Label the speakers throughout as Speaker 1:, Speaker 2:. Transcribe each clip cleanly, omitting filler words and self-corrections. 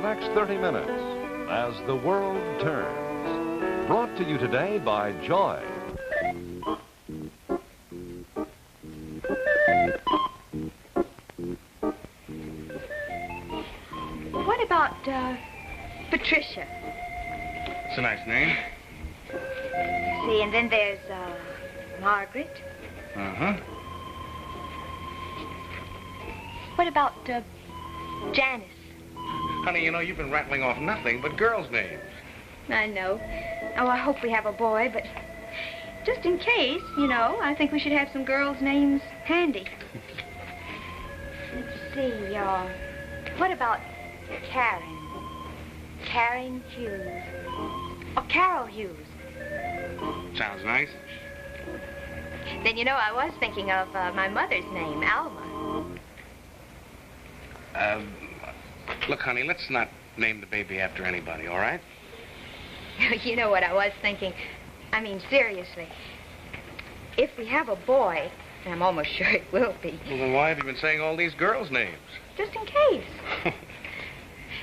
Speaker 1: the next 30 minutes as the world turns. Brought to you today by Joy.
Speaker 2: What about, Patricia?
Speaker 3: It's a nice name.
Speaker 2: See, and then there's, Margaret.
Speaker 3: Uh-huh.
Speaker 2: What about, Janice?
Speaker 3: Honey, you know, you've been rattling off nothing but girls' names.
Speaker 2: I know. Oh, I hope we have a boy, but just in case, you know, I think we should have some girls' names handy. Let's see, what about Karen? Karen Hughes. Or Carol Hughes.
Speaker 3: Sounds nice.
Speaker 2: Then, you know, I was thinking of my mother's name, Alma.
Speaker 3: Look, honey, let's not name the baby after anybody, all right?
Speaker 2: You know what I was thinking? I mean, seriously. If we have a boy, and I'm almost sure it will be.
Speaker 3: Well, then why have you been saying all these girls' names?
Speaker 2: Just in case.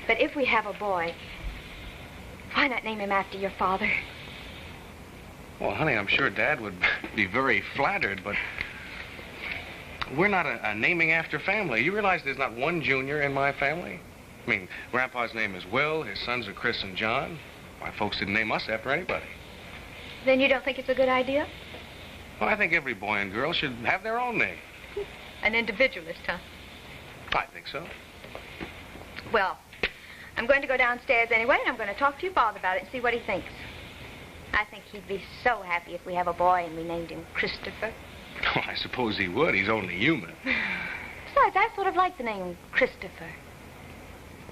Speaker 2: But if we have a boy, why not name him after your father?
Speaker 3: Well, honey, I'm sure Dad would be very flattered, but we're not a naming after family. You realize there's not one junior in my family? I mean, Grandpa's name is Will, his sons are Chris and John. My folks didn't name us after anybody.
Speaker 2: Then you don't think it's a good idea?
Speaker 3: Well, I think every boy and girl should have their own name.
Speaker 2: An individualist, huh?
Speaker 3: I think so.
Speaker 2: Well, I'm going to go downstairs anyway, and I'm going to talk to your father about it and see what he thinks. I think he'd be so happy if we have a boy and we named him Christopher.
Speaker 3: Well, I suppose he would. He's only human.
Speaker 2: Besides, I sort of like the name Christopher.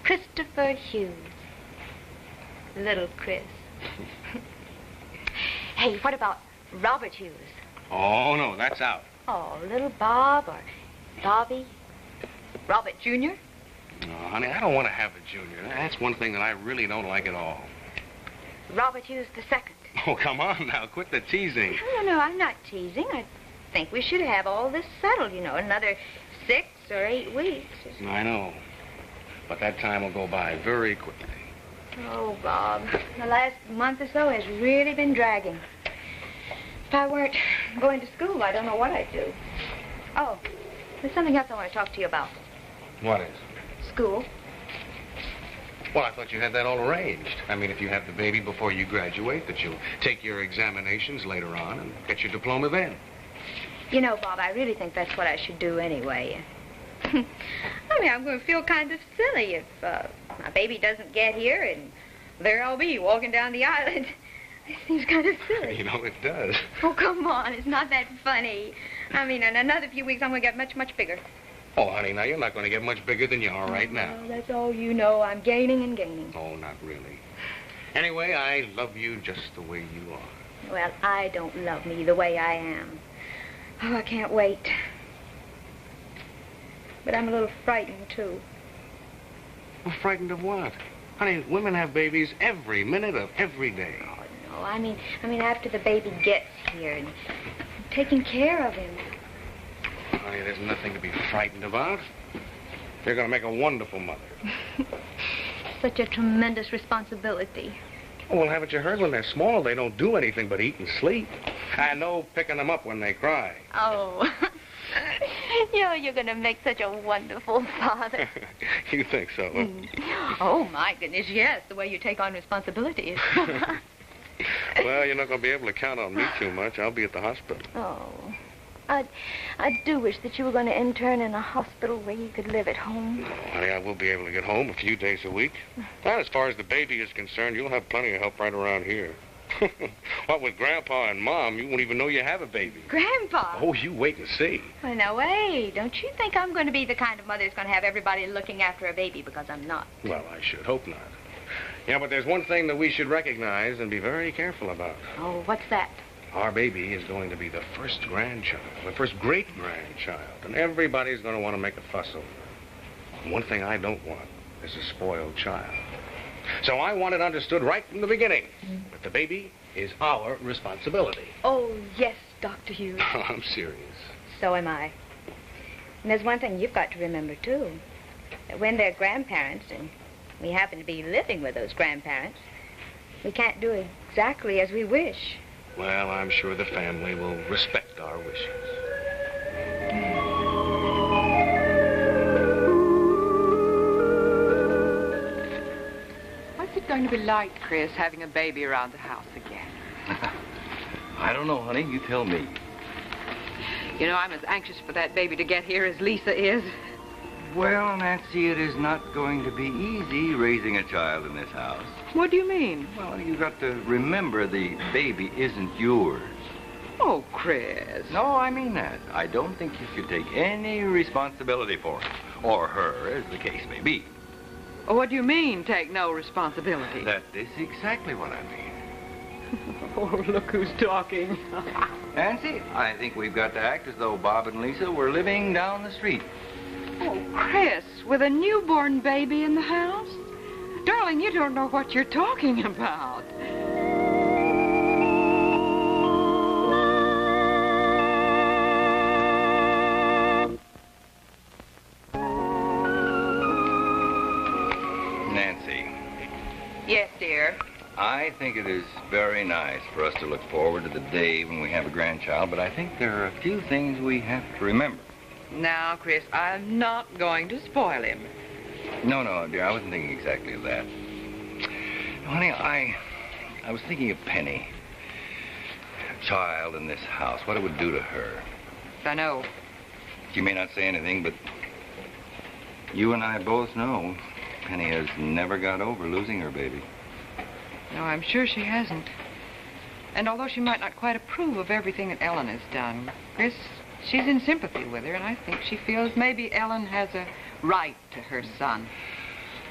Speaker 2: Christopher Hughes. Little Chris. Hey, what about Robert Hughes?
Speaker 3: Oh, no, that's out.
Speaker 2: Oh, little Bob or Bobby? Robert Jr.?
Speaker 3: Oh, honey, I don't want to have a junior. That's one thing that I really don't like at all.
Speaker 2: Robert Hughes II.
Speaker 3: Oh, come on now. Quit the teasing.
Speaker 2: No, I'm not teasing. I think we should have all this settled, you know, another 6 or 8 weeks.
Speaker 3: I know. But that time will go by very quickly.
Speaker 2: Oh, Bob, the last month or so has really been dragging. If I weren't going to school, I don't know what I'd do. Oh, there's something else I want to talk to you about.
Speaker 3: What is?
Speaker 2: School.
Speaker 3: Well, I thought you had that all arranged. I mean, if you have the baby before you graduate, that you'll take your examinations later on and get your diploma then.
Speaker 2: You know, Bob, I really think that's what I should do anyway. I mean, I'm going to feel kind of silly if my baby doesn't get here and there I'll be walking down the island. It seems kind of silly.
Speaker 3: You know, it does.
Speaker 2: Oh, come on. It's not that funny. I mean, in another few weeks, I'm going to get much, much bigger.
Speaker 3: Oh, honey, now you're not going to get much bigger than you are right now.
Speaker 2: That's all you know. I'm gaining and gaining.
Speaker 3: Oh, not really. Anyway, I love you just the way you are.
Speaker 2: Well, I don't love me the way I am. Oh, I can't wait. But I'm a little frightened, too.
Speaker 3: Well, frightened of what? Honey, women have babies every minute of every day.
Speaker 2: Oh, no. I mean, after the baby gets here and taking care of him.
Speaker 3: Honey, there's nothing to be frightened about. You're going to make a wonderful mother.
Speaker 2: Such a tremendous responsibility.
Speaker 3: Oh, well, haven't you heard? When they're small, they don't do anything but eat and sleep. And no picking them up when they cry.
Speaker 2: Oh. You're going to make such a wonderful father.
Speaker 3: You think so? Huh?
Speaker 2: Oh, my goodness, yes. The way you take on responsibilities.
Speaker 3: Well, you're not going to be able to count on me too much. I'll be at the hospital.
Speaker 2: Oh. I do wish that you were going to intern in a hospital where you could live at home.
Speaker 3: Oh, honey, I will be able to get home a few days a week. Now, as far as the baby is concerned, you'll have plenty of help right around here. What with Grandpa and Mom, you won't even know you have a baby.
Speaker 2: Grandpa?
Speaker 3: Oh, you wait and see.
Speaker 2: Well, now, wait. Don't you think I'm going to be the kind of mother who's going to have everybody looking after a baby, because I'm not.
Speaker 3: Well, I should hope not. Yeah, but there's one thing that we should recognize and be very careful about.
Speaker 2: Oh, what's that?
Speaker 3: Our baby is going to be the first grandchild, the first great-grandchild, and everybody's going to want to make a fuss over it. One thing I don't want is a spoiled child. So I want it understood right from the beginning that the baby is our responsibility.
Speaker 2: Oh, yes, Dr. Hughes.
Speaker 3: I'm serious.
Speaker 2: So am I. And there's one thing you've got to remember, too. That when they're grandparents, and we happen to be living with those grandparents, we can't do exactly as we wish.
Speaker 3: Well, I'm sure the family will respect our wishes.
Speaker 4: What's it going to be like, Chris, having a baby around the house again?
Speaker 5: I don't know, honey. You tell me.
Speaker 4: You know, I'm as anxious for that baby to get here as Lisa is.
Speaker 5: Well, Nancy, it is not going to be easy raising a child in this house.
Speaker 4: What do you mean?
Speaker 5: Well, you've got to remember the baby isn't yours.
Speaker 4: Oh, Chris.
Speaker 5: No, I mean that. I don't think you should take any responsibility for it, or her, as the case may be.
Speaker 4: What do you mean, take no responsibility?
Speaker 5: That is exactly what I mean.
Speaker 4: Oh, look who's talking.
Speaker 5: Nancy, I think we've got to act as though Bob and Lisa were living down the street.
Speaker 4: Oh, Chris, with a newborn baby in the house? Darling, you don't know what you're talking about.
Speaker 5: Nancy.
Speaker 4: Yes, dear.
Speaker 5: I think it is very nice for us to look forward to the day when we have a grandchild, but I think there are a few things we have to remember.
Speaker 4: Now, Chris, I'm not going to spoil him.
Speaker 5: No, dear, I wasn't thinking exactly of that. Honey, I was thinking of Penny. A child in this house, what it would do to her.
Speaker 4: I know.
Speaker 5: She may not say anything, but you and I both know Penny has never got over losing her baby.
Speaker 4: No, I'm sure she hasn't. And although she might not quite approve of everything that Ellen has done, Chris, she's in sympathy with her, and I think she feels maybe Ellen has a right to her son.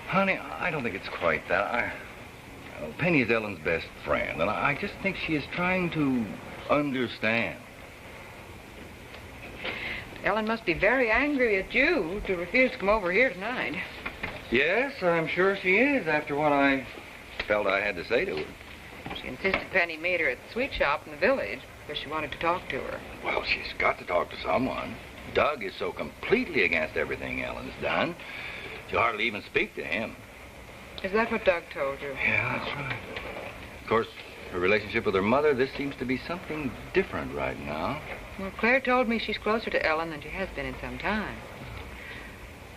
Speaker 5: Honey, I don't think it's quite that. Penny is Ellen's best friend, and I just think she is trying to understand.
Speaker 4: Ellen must be very angry at you to refuse to come over here tonight.
Speaker 5: Yes, I'm sure she is, after what I felt I had to say to her.
Speaker 4: She insisted Penny meet her at the sweet shop in the village because she wanted to talk to her.
Speaker 5: Well, she's got to talk to someone. Doug is so completely against everything Ellen's done, she'll hardly even speak to him.
Speaker 4: Is that what Doug told you?
Speaker 5: Yeah, that's right. Of course, her relationship with her mother, this seems to be something different right now.
Speaker 4: Well, Claire told me she's closer to Ellen than she has been in some time.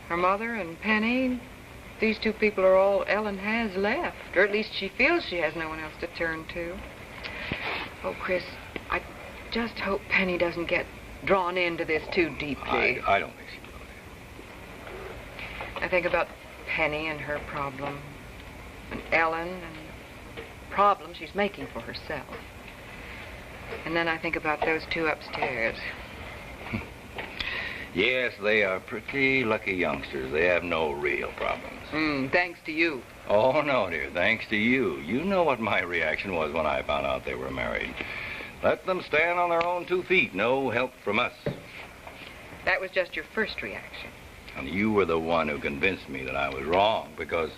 Speaker 4: Her mother and Penny, these two people are all Ellen has left. Or at least she feels she has no one else to turn to. Oh, Chris, I just hope Penny doesn't get drawn into this too deeply.
Speaker 5: I don't think she will.
Speaker 4: I think about Penny and her problem, and Ellen and the problem she's making for herself. And then I think about those two upstairs.
Speaker 5: Yes, they are pretty lucky youngsters. They have no real problems.
Speaker 4: Thanks to you.
Speaker 5: Oh, no, dear, thanks to you. You know what my reaction was when I found out they were married. Let them stand on their own 2 feet. No help from us.
Speaker 4: That was just your first reaction.
Speaker 5: And you were the one who convinced me that I was wrong, because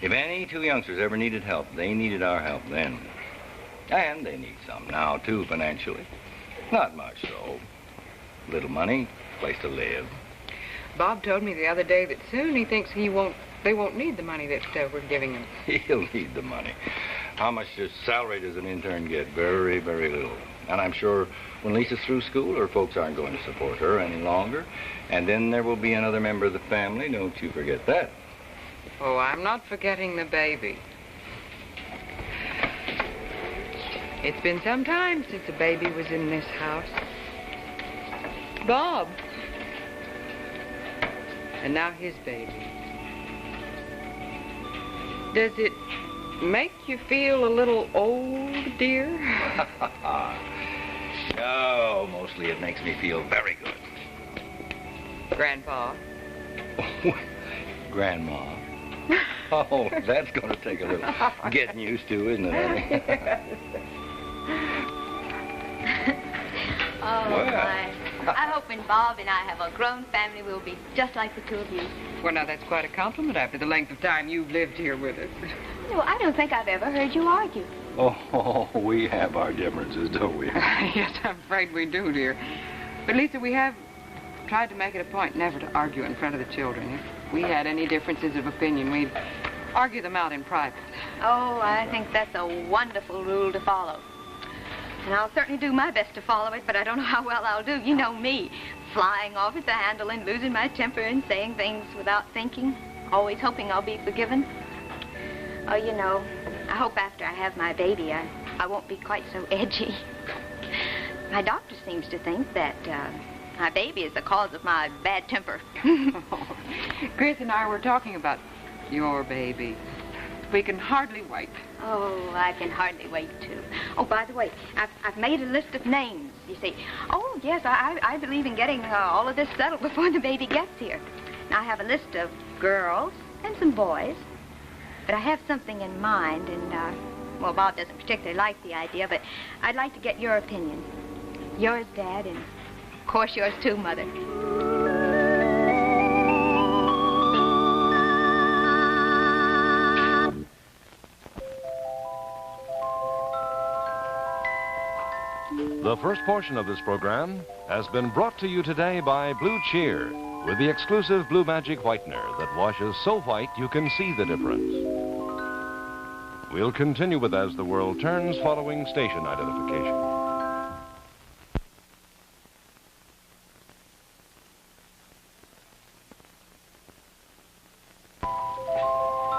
Speaker 5: if any two youngsters ever needed help, they needed our help then. And they need some now, too, financially. Not much, though. Little money, place to live.
Speaker 4: Bob told me the other day that soon he thinks they won't need the money that we're giving him.
Speaker 5: He'll need the money. How much salary does an intern get? Very, very little. And I'm sure when Lisa's through school, her folks aren't going to support her any longer. And then there will be another member of the family. Don't you forget that.
Speaker 4: Oh, I'm not forgetting the baby. It's been some time since a baby was in this house. Bob. And now his baby. Does it make you feel a little old, dear?
Speaker 5: No, mostly it makes me feel very good.
Speaker 4: Grandpa?
Speaker 5: Grandma. Oh, that's going to take a little getting used to, isn't it, honey?
Speaker 2: Oh,
Speaker 5: Well.
Speaker 2: my. I hope when Bob and I have a grown family, we'll be just like the two of you.
Speaker 4: Well, now, that's quite a compliment after the length of time you've lived here with us.
Speaker 2: No, I don't think I've ever heard you argue.
Speaker 5: Oh, we have our differences, don't we?
Speaker 4: Yes, I'm afraid we do, dear. But, Lisa, we have tried to make it a point never to argue in front of the children. If we had any differences of opinion, we'd argue them out in private.
Speaker 2: Oh, I think that's a wonderful rule to follow. And I'll certainly do my best to follow it, but I don't know how well I'll do. You know me, flying off at the handle and losing my temper and saying things without thinking, always hoping I'll be forgiven. Oh, you know, I hope after I have my baby, I won't be quite so edgy. My doctor seems to think that my baby is the cause of my bad temper.
Speaker 4: Chris and I were talking about your baby. We can hardly wait.
Speaker 2: Oh, I can hardly wait, too. Oh, by the way, I've made a list of names, you see. Oh, yes, I believe in getting all of this settled before the baby gets here. Now, I have a list of girls and some boys. But I have something in mind, and, well, Bob doesn't particularly like the idea, but I'd like to get your opinion. Yours, Dad, and, of course, yours, too, Mother.
Speaker 1: The first portion of this program has been brought to you today by Blue Cheer, with the exclusive Blue Magic Whitener that washes so white you can see the difference. We'll continue with As the World Turns following station identification.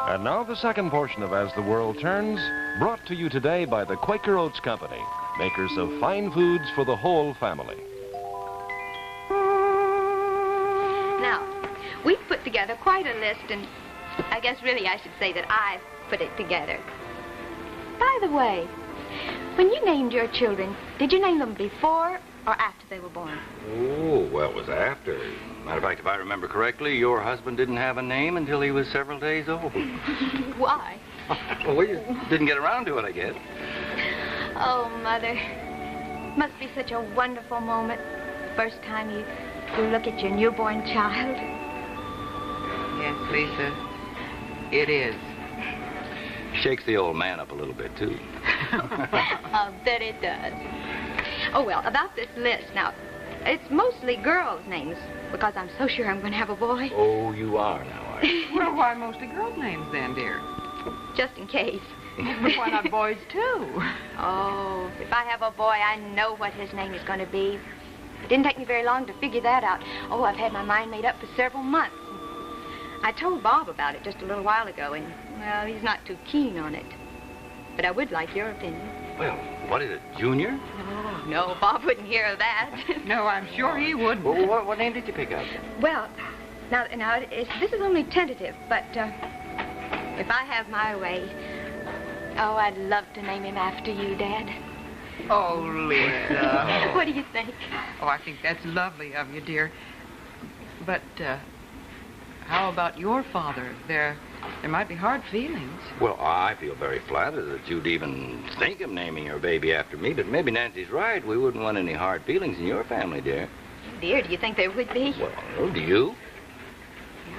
Speaker 1: And now the second portion of As the World Turns, brought to you today by the Quaker Oats Company, makers of fine foods for the whole family.
Speaker 2: Now, we've put together quite a list, and I guess really I should say that I've put it together. By the way, when you named your children, did you name them before or after they were born?
Speaker 5: Oh, well, it was after. Matter of fact, if I remember correctly, your husband didn't have a name until he was several days old.
Speaker 2: Why?
Speaker 5: Well, we didn't get around to it, I guess.
Speaker 2: Oh, Mother, must be such a wonderful moment. First time you look at your newborn child.
Speaker 4: Yes, Lisa, it is.
Speaker 5: Shakes the old man up a little bit, too.
Speaker 2: I'll bet it does. Oh, well, about this list, now, it's mostly girls' names, because I'm so sure I'm going to have a boy.
Speaker 5: Oh, you are now, are you?
Speaker 4: Well, why mostly girls' names then, dear?
Speaker 2: Just in case.
Speaker 4: But why not boys, too?
Speaker 2: Oh, if I have a boy, I know what his name is going to be. It didn't take me very long to figure that out. Oh, I've had my mind made up for several months. I told Bob about it just a little while ago, and, well, he's not too keen on it. But I would like your opinion.
Speaker 5: Well, what is it, Junior?
Speaker 2: No, Bob wouldn't hear of that.
Speaker 4: No, I'm sure he wouldn't.
Speaker 5: Well, what name did you pick up?
Speaker 2: Well, now this is only tentative, but if I have my way, oh, I'd love to name him after you, Dad.
Speaker 4: Oh, Lisa.
Speaker 2: What do you think?
Speaker 4: Oh, I think that's lovely of you, dear. But, how about your father? There might be hard feelings.
Speaker 5: Well, I feel very flattered that you'd even think of naming your baby after me, but maybe Nancy's right. We wouldn't want any hard feelings in your family, dear.
Speaker 2: Dear, do you think there would be?
Speaker 5: Well, do you?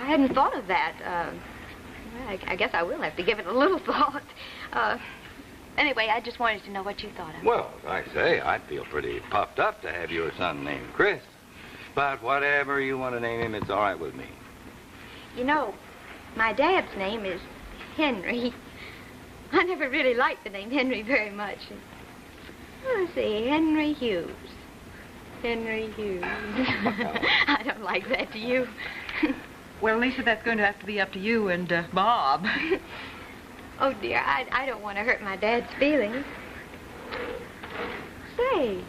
Speaker 2: I hadn't thought of that. Well, I guess I will have to give it a little thought. Anyway, I just wanted to know what you thought of it.
Speaker 5: Well, as I say, I'd feel pretty puffed up to have your son named Chris. But whatever you want to name him, it's all right with me.
Speaker 2: You know, my dad's name is Henry. I never really liked the name Henry very much. Let's see, Henry Hughes. Henry Hughes. I don't like that, do you?
Speaker 4: Well, Lisa, that's going to have to be up to you and Bob.
Speaker 2: Oh, dear, I don't want to hurt my dad's feelings. Say,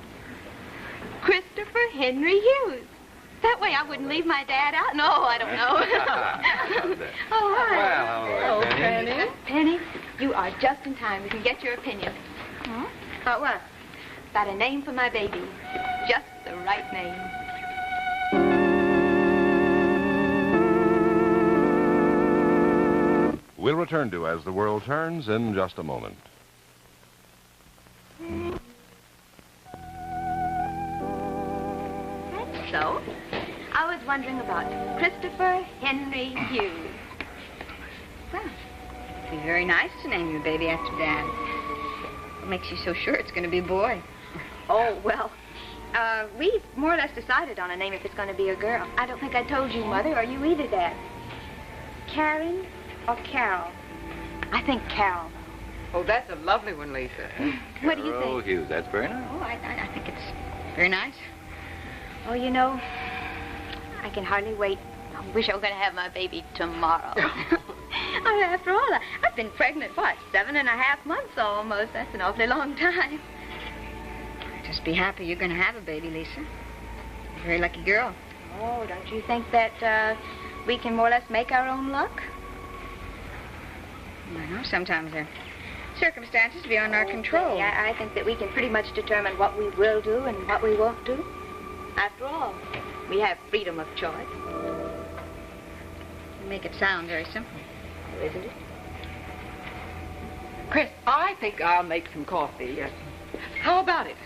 Speaker 2: Christopher Henry Hughes. That way I wouldn't leave my dad out. No, I don't know. Oh, hi.
Speaker 5: Well,
Speaker 2: Penny. Penny, you are just in time. We can get your opinion.
Speaker 4: Huh?
Speaker 2: About what? About a name for my baby. Just the right name.
Speaker 1: We'll return to As the World Turns in just a moment.
Speaker 2: That's so. I was wondering about Christopher Henry Hughes. Well, it'd be very nice to name your baby after Dad. What makes you so sure it's going to be a boy? Oh, well, We've more or less decided on a name if it's going to be a girl. I don't think I told you, Mother, or you either, Dad. Karen or Carol? I think Carol.
Speaker 4: Oh, that's a lovely one, Lisa.
Speaker 2: What do you
Speaker 5: Carol
Speaker 2: think?
Speaker 5: Hughes, that's very nice.
Speaker 2: Oh, I think it's very nice. Oh, you know, I can hardly wait. I wish I were going to have my baby tomorrow. I mean, after all, I've been pregnant, what, 7.5 months almost. That's an awfully long time.
Speaker 6: Just be happy you're going to have a baby, Lisa. You're a very lucky girl.
Speaker 2: Oh, don't you think that we can more or less make our own luck?
Speaker 6: I know sometimes there are circumstances beyond our control.
Speaker 2: Yeah, I think that we can pretty much determine what we will do and what we won't do. After all, we have freedom of choice.
Speaker 6: You make it sound very simple.
Speaker 2: Isn't it?
Speaker 4: Chris, I think I'll make some coffee. How about it?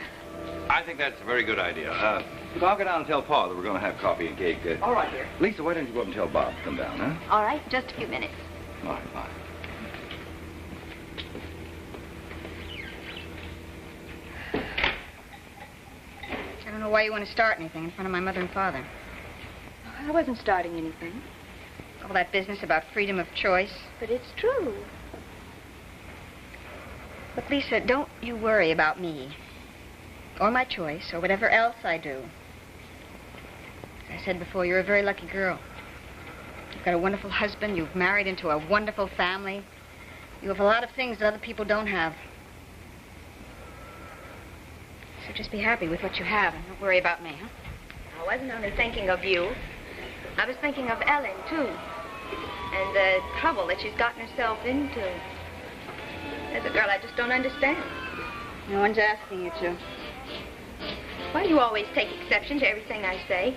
Speaker 5: I think that's a very good idea. I'll go down and tell Pa that we're going to have coffee and cake.
Speaker 4: All right, dear.
Speaker 5: Lisa, why don't you go up and tell Bob to come down, huh?
Speaker 2: All right, just a few minutes.
Speaker 5: All right, bye.
Speaker 6: I don't know why you want to start anything in front of my mother and father.
Speaker 2: I wasn't starting anything,
Speaker 6: All that business about freedom of choice.
Speaker 2: but it's true.
Speaker 6: Look, Lisa, don't you worry about me. Or my choice, or whatever else I do. As I said before, you're a very lucky girl. You've got a wonderful husband. You've married into a wonderful family. You have a lot of things that other people don't have. So just be happy with what you have and don't worry about me, huh?
Speaker 2: I wasn't only thinking of you. I was thinking of Ellen, too. And the trouble that she's gotten herself into. As a girl, I just don't understand.
Speaker 6: No one's asking you to.
Speaker 2: Why do you always take exception to everything I say?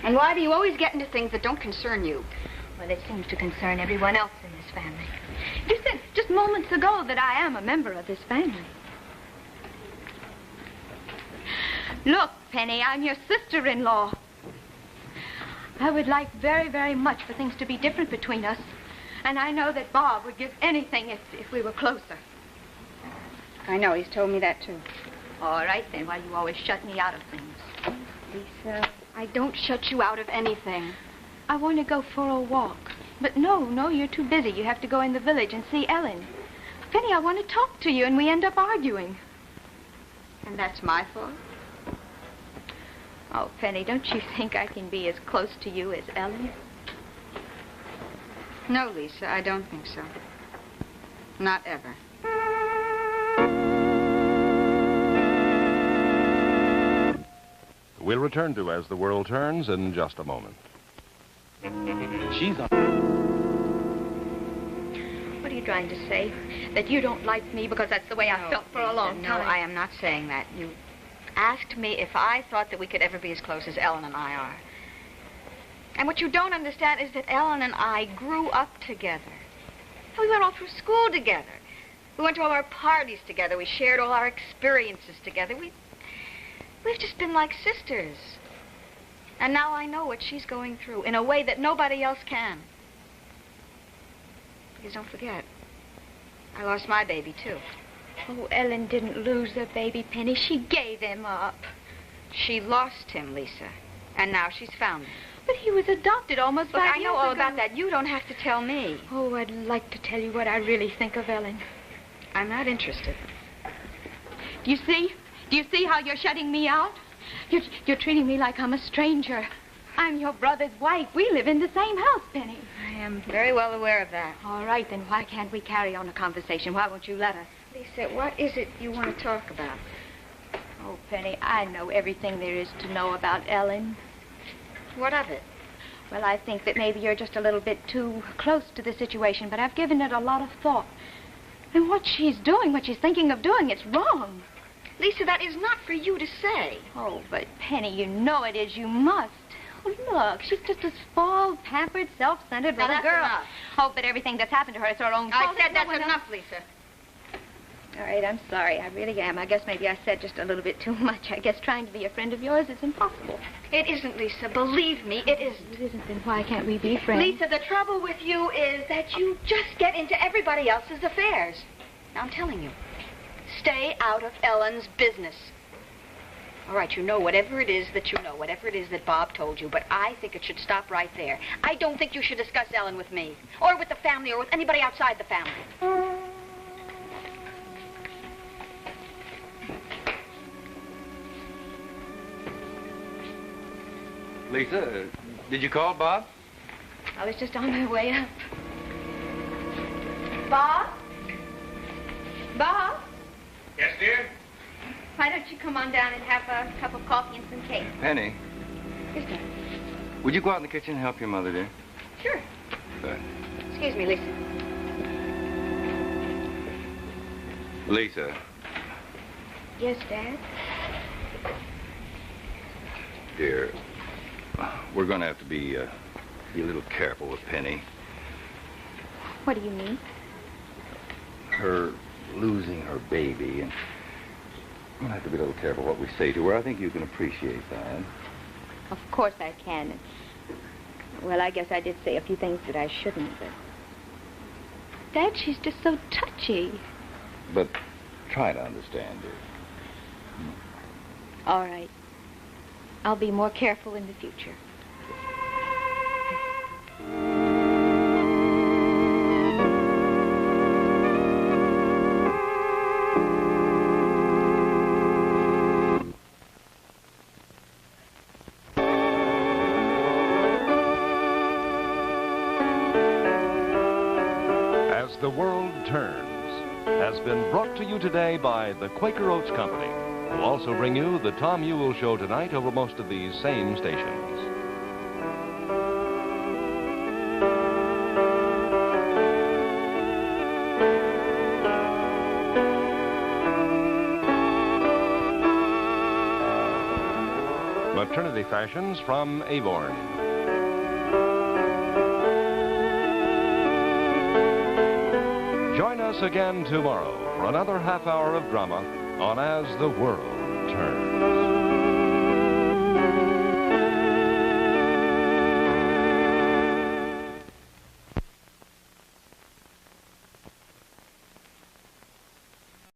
Speaker 6: And why do you always get into things that don't concern you?
Speaker 2: Well, it seems to concern everyone else in this family. You said just moments ago that I am a member of this family. Look, Penny, I'm your sister-in-law. I would like very, very much for things to be different between us. And I know that Bob would give anything if we were closer.
Speaker 6: I know, he's told me that, too.
Speaker 2: All right, then, why do you always shut me out of things?
Speaker 6: Lisa, I don't shut you out of anything.
Speaker 2: I want to go for a walk. But no, you're too busy. You have to go in the village and see Ellen. Penny, I want to talk to you, and we end up arguing.
Speaker 6: And that's my fault?
Speaker 2: Oh, Penny, don't you think I can be as close to you as Ellen?
Speaker 6: No, Lisa, I don't think so. Not ever.
Speaker 1: We'll return to As the World Turns in just a moment. She's on.
Speaker 2: What are you trying to say? That you don't like me because that's the way I felt for a long time?
Speaker 6: No, I am not saying that. You asked me if I thought that we could ever be as close as Ellen and I are. And what you don't understand is that Ellen and I grew up together. We went all through school together. We went to all our parties together. We shared all our experiences together. We've just been like sisters. And now I know what she's going through in a way that nobody else can. Because don't forget, I lost my baby, too.
Speaker 2: Oh, Ellen didn't lose her baby, Penny. She gave him up.
Speaker 6: She lost him, Lisa. And now she's found him.
Speaker 2: But he was adopted almost 5 years ago.
Speaker 6: I know all about that. You don't have to tell me.
Speaker 2: Oh, I'd like to tell you what I really think of Ellen.
Speaker 6: I'm not interested.
Speaker 2: Do you see? Do you see how you're shutting me out? You're treating me like I'm a stranger. I'm your brother's wife. We live in the same house, Penny.
Speaker 6: I am very well aware of that.
Speaker 2: All right, then why can't we carry on a conversation? Why won't you let us?
Speaker 6: Lisa, what is it you want to talk about?
Speaker 2: Oh, Penny, I know everything there is to know about Ellen.
Speaker 6: What of it?
Speaker 2: Well, I think that maybe you're just a little bit too close to the situation, but I've given it a lot of thought. And what she's doing, what she's thinking of doing, it's wrong.
Speaker 6: Lisa, that is not for you to say.
Speaker 2: Oh, but Penny, you know it is. You must. Oh, look, she's just a spoiled, pampered, self-centered
Speaker 6: Now,
Speaker 2: little
Speaker 6: that's
Speaker 2: girl.
Speaker 6: enough.
Speaker 2: Oh, but everything that's happened to her is her own fault.
Speaker 6: I said
Speaker 2: There's no
Speaker 6: that's
Speaker 2: one
Speaker 6: enough, Lisa.
Speaker 2: All right, I'm sorry. I really am. I guess maybe I said just a little bit too much. I guess trying to be a friend of yours is impossible.
Speaker 6: It isn't, Lisa. Believe me, it isn't.
Speaker 2: It isn't, then why can't we be friends?
Speaker 6: Lisa, the trouble with you is that you just get into everybody else's affairs. Now, I'm telling you, stay out of Ellen's business. All right, you know whatever it is that Bob told you, but I think it should stop right there. I don't think you should discuss Ellen with me, or with the family, or with anybody outside the family.
Speaker 5: Lisa, did you call Bob?
Speaker 2: I was just on my way up. Bob? Bob?
Speaker 3: Yes, dear?
Speaker 2: Why don't you come on down and have a cup of coffee and some cake?
Speaker 5: Penny,
Speaker 2: Yes, sir.
Speaker 5: would you go out in the kitchen and help your mother, dear?
Speaker 2: Sure.
Speaker 5: Good.
Speaker 6: Excuse me, Lisa.
Speaker 5: Lisa,
Speaker 2: Yes, Dad?
Speaker 5: dear, we're going to have to be a little careful with Penny.
Speaker 2: What do you mean?
Speaker 5: Her losing her baby, and we're going to have to be a little careful what we say to her. I think you can appreciate that.
Speaker 2: Of course I can. Well, I guess I did say a few things that I shouldn't, but... Dad, she's just so touchy.
Speaker 5: But try to understand her.
Speaker 2: All right. I'll be more careful in the future.
Speaker 1: As the World Turns has been brought to you today by the Quaker Oats Company, who also bring you the Tom Ewell Show tonight over most of these same stations. Maternity fashions from Avon. Join us again tomorrow for another half hour of drama on As the World Turns.